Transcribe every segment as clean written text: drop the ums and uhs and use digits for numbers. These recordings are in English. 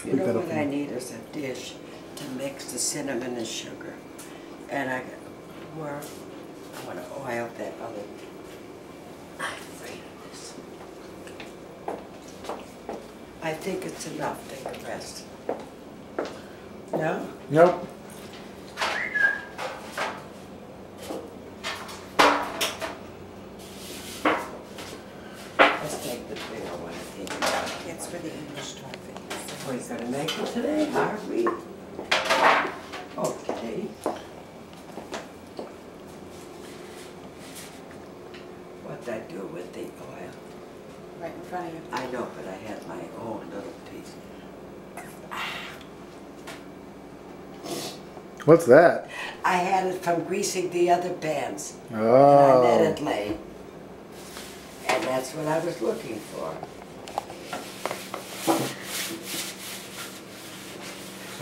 You know what I need is a dish to mix the cinnamon and sugar. And I want to oil that other. I'm afraid of this. I think it's enough. Take a rest. No? Nope. Let's take the bigger one, I think. It's for the English toffee. We're going to make it today, are we? Okay. What'd I do with the oil? Right in front of you. I know, but I had my own little piece. What's that? I had it from greasing the other pans. Oh. And I let it lay. And that's what I was looking for.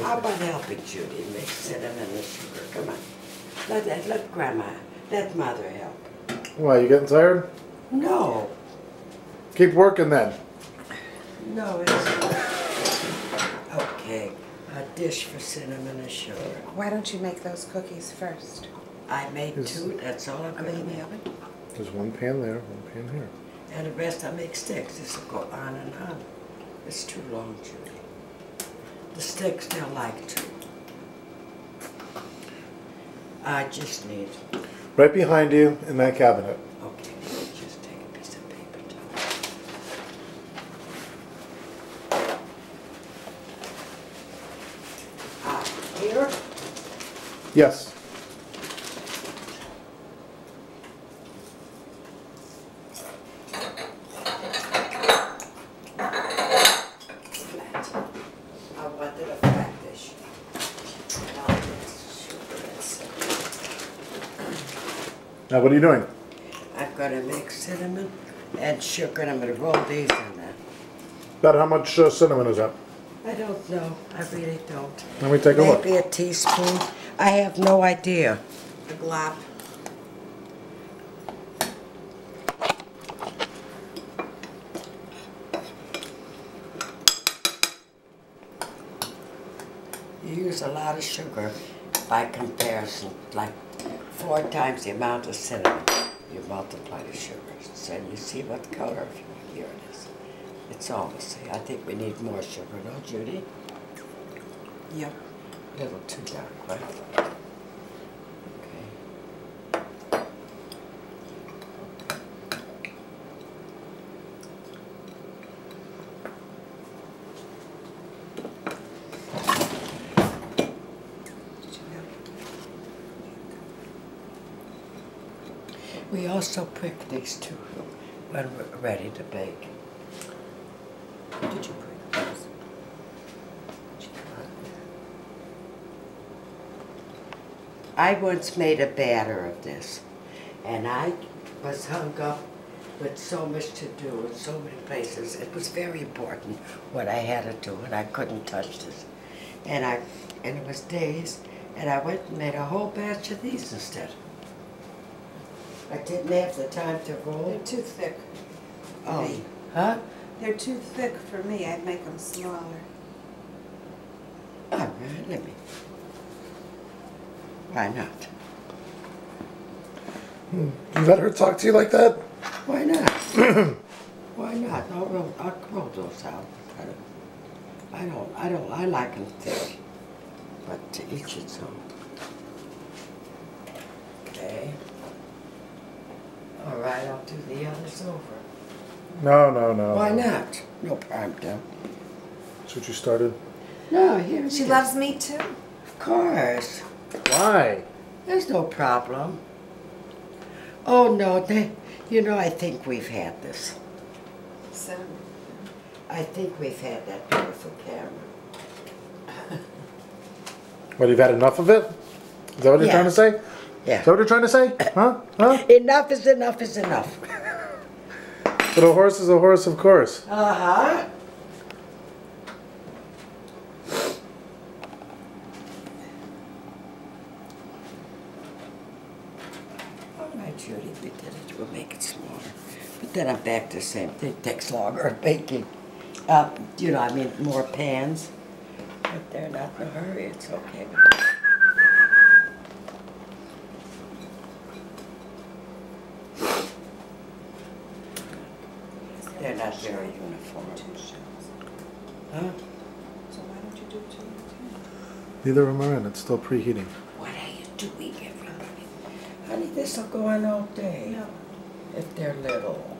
How about helping Judy mix cinnamon and sugar? Come on. Let Grandma, let Mother help. Why, you getting tired? No. Keep working then. No, it's okay. A dish for cinnamon and sugar. Why don't you make those cookies first? I made two, that's all I'm Are going they to in the make. oven? There's one pan there, one pan here. And the rest I make sticks. This will go on and on. It's too long, Judy. The sticks they'll like too. I just need, Right behind you in that cabinet. okay, just take a piece of paper towel. Here? Yes. Flat. I wanted a flat dish. Now this sugar and cinnamon. Now what are you doing? I'm gonna mix cinnamon and sugar and I'm gonna roll these in there. About how much cinnamon is that? I don't know, I really don't. Let me take a look. Maybe a teaspoon. I have no idea. A glop. You use a lot of sugar by comparison, like 4 times the amount of cinnamon. You multiply the sugar, so you see what color. Here it is. It's all the same. I think we need more sugar, don't Judy? Yep. A little too dark, right? Okay. We also prick these two when we're ready to bake. Did you prick those? I once made a batter of this, and I was hung up with so much to do in so many places. It was very important what I had to do, and I couldn't touch this. And it was days, and I went and made a whole batch of these instead. I didn't have the time to roll. They're too thick. Oh, Me. huh? They're too thick for me. I'd make them smaller. All right, let me. Why not? You let her talk to you like that? Why not? Why not? I'll roll those out. I like them thick, but to each its own. Okay. All right, I'll do the others over. No, no, no. Why not? No problem, Deb. That's what you started? No, here it She is. loves me too. Of course. Why? There's no problem. Oh, no, I think we've had this. So, I think we've had that beautiful camera. What, you've had enough of it? Is that what you're Yeah. trying to say? Yeah. Is that what you're trying to say? Huh? Huh? Enough is enough is enough. But a horse is a horse, of course. Uh-huh. All right, Judy, we did it. We'll make it smaller. But then I'm back to the same thing. It takes longer baking. I mean, more pans. But they're not in a hurry, it's okay. They're not very uniform. Two shells. Huh? So why don't you do two and Neither of them are in. It's still preheating. What are you doing, everybody? Honey, this'll go on all day. No. If they're little.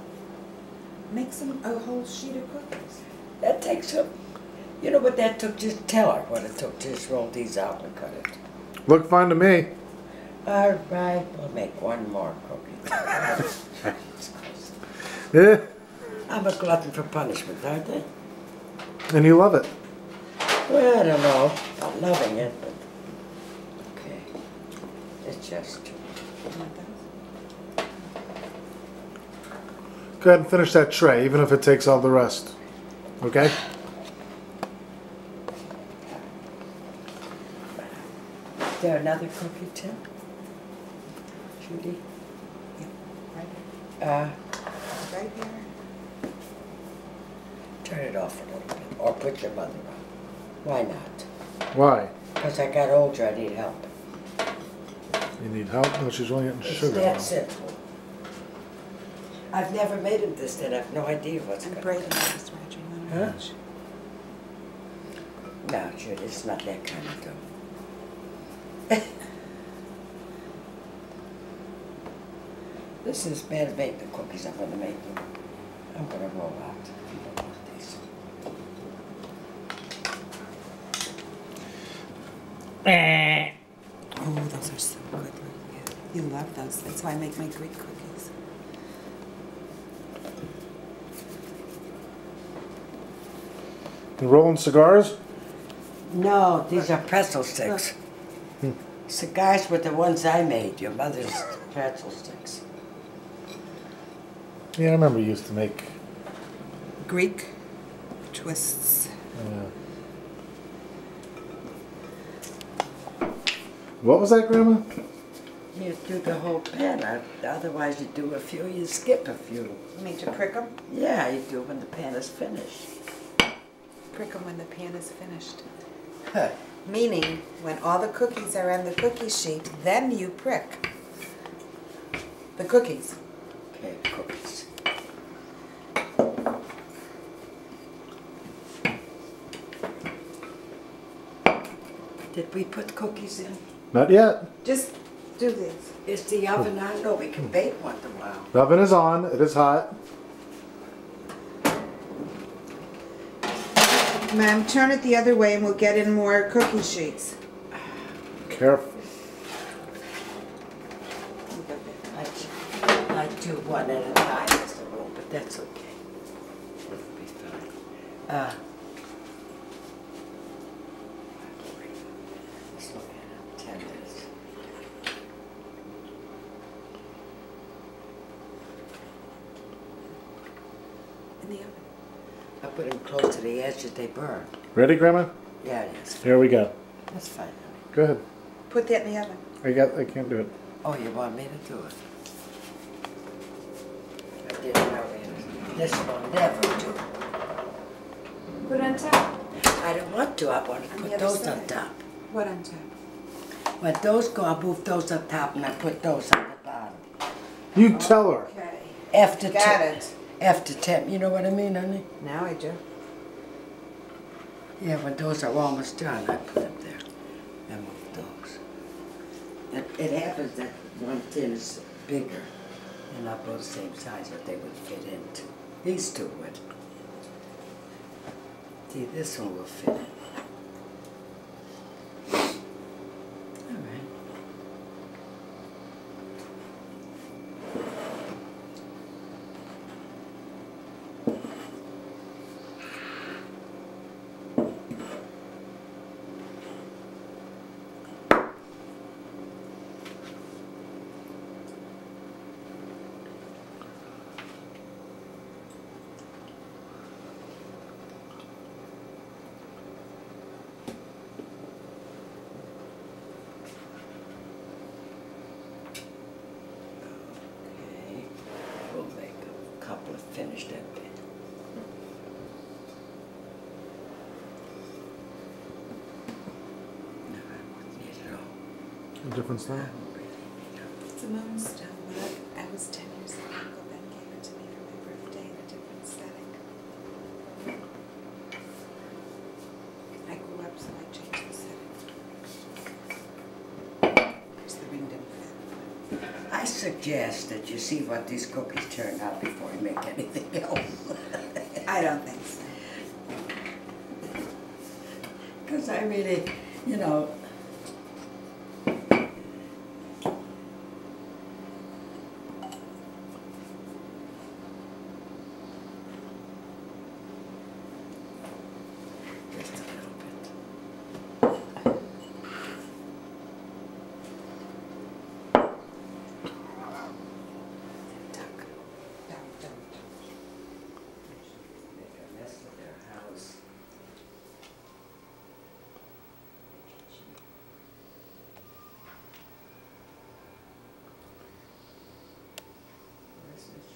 Make some a whole sheet of cookies. That takes up, you know what that took? Just tell her what it took. Just roll these out and cut it. Look fine to me. All right, we'll make one more cookie. Yeah. I'm a glutton for punishment, aren't I? And you love it. Well, I don't know about loving it, but okay. It's just, You want those? Go ahead and finish that tray, even if it takes all the rest. Okay? is there another cookie, Tim? Judy? Yeah, right here. Right here. Turn it off a little bit, or put your mother on. Why not? Why? Because I got older, I need help. You need help? No, she's only getting It's sugar. that now. simple. I've never made him this, and I have no idea what's And going braid on. them this way, Joanna. Huh? No, Judy, it's not that kind of dough. This is bad as making the cookies. I'm going to make them. I'm going to roll out. You don't want these. Oh, those are so good. Yeah. You love those. That's why I make my Greek cookies. You rolling cigars? No, these are pretzel sticks. Cigars were the ones I made. Your mother's pretzel sticks. Yeah, I remember you used to make. Greek twists. What was that, Grandma? You do the whole pan. Otherwise, you do a few, you skip a few. You mean to prick them? Yeah, you do when the pan is finished. Prick them when the pan is finished. Huh. Meaning, when all the cookies are on the cookie sheet, then you prick the cookies. Okay, cookies. Did we put cookies in? Not yet. Just do this. Is the oven on? No, we can bake once in a while. The oven is on. It is hot. Ma'am, turn it the other way and we'll get in more cookie sheets. Careful. I do one at a time as the rule, but that's okay. It'll be fine. Let's look at it. 10 minutes. In the oven. I put them close to the edge that they burn. Ready, Grandma? Yeah, it is. Here we go. That's fine, honey. Go ahead. Put that in the oven. I can't do it. Oh, you want me to do it? I didn't know it. This will never do. Put it on top. I don't want to. I want to On the put other those on side. top. What on top? When those go, I move those up top and I put those on the bottom. You tell her. Okay. After Got 10. it. After 10. You know what I mean, honey? Now I do. Yeah, when those are almost done, I put them there. I move those. It happens that one tin is bigger. They're not both the same size that they would fit into. These two would. See, this one will fit in. All right. A difference now? It's a moonstone. When I was 10 years old, Uncle Ben gave it to me for my birthday in a different setting. I grew up, so I changed the setting. There's the ring dim. I suggest that you see what these cookies turn out before you make anything else. I don't think so. Because I really, you know, just a little bit. Don't. Make a mess of their house. Where is it?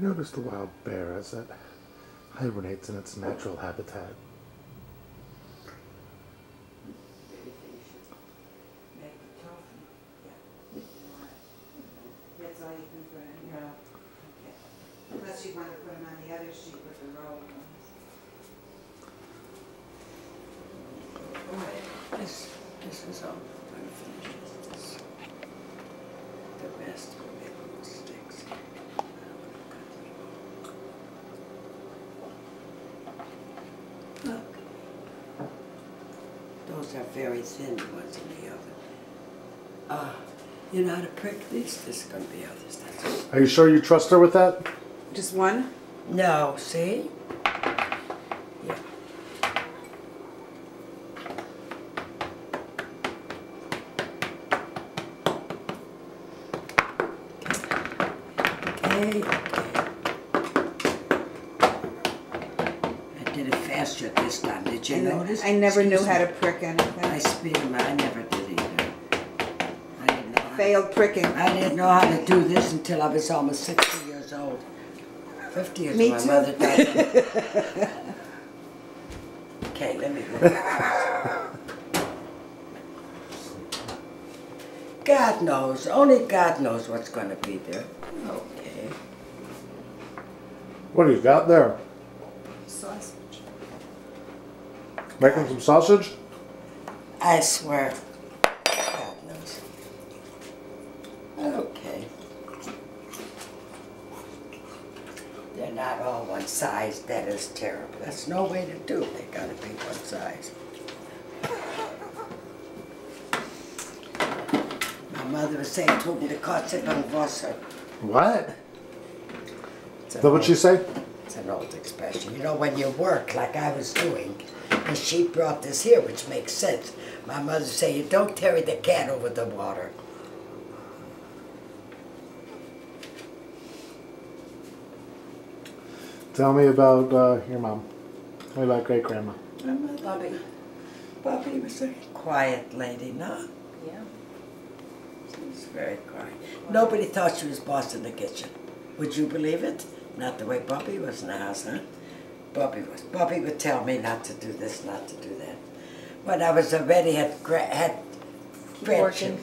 You notice the wild bear as it hibernates in its natural habitat. Maybe you should make the toffee. That's all you can put in. Yeah. Okay. Unless you want to put them on the other sheet with the rolled ones. This is all I'm gonna finish with this. The rest will make little sticks. Look. Those are very thin ones in the oven. You know how to prick these? This is gonna be others. That's all. Are you sure you trust her with that? Just one? No, see? Yeah. Okay. I did it faster this time. Did you notice? I never knew Excuse how me. to prick anything. I speed them. I never did either. I didn't know. Failed pricking. I didn't know how to do this until I was almost 60 years old. 50 years Me old. too. My mother died. Okay, let me look. God knows. Only God knows what's going to be there. Okay. What do you got there? Sausage. Making some sausage? I swear. God knows. Okay. They're not all one size. That is terrible. That's no way to do it. They gotta be one size. My mother was saying, tut mir kotze beim Wasser. What? It's Is that what she say? It's an old expression. You know, when you work like I was doing, and she brought this here, which makes sense. My mother say, you don't carry the cat over the water. Tell me about your mom. Tell me about great grandma. Bobby was a quiet lady, no? Yeah. She was very quiet. Nobody thought she was boss in the kitchen. Would you believe it? Not the way Bobby was in the house, huh? Bobby was. Bobby would tell me not to do this, not to do that. When I was already had grandchildren,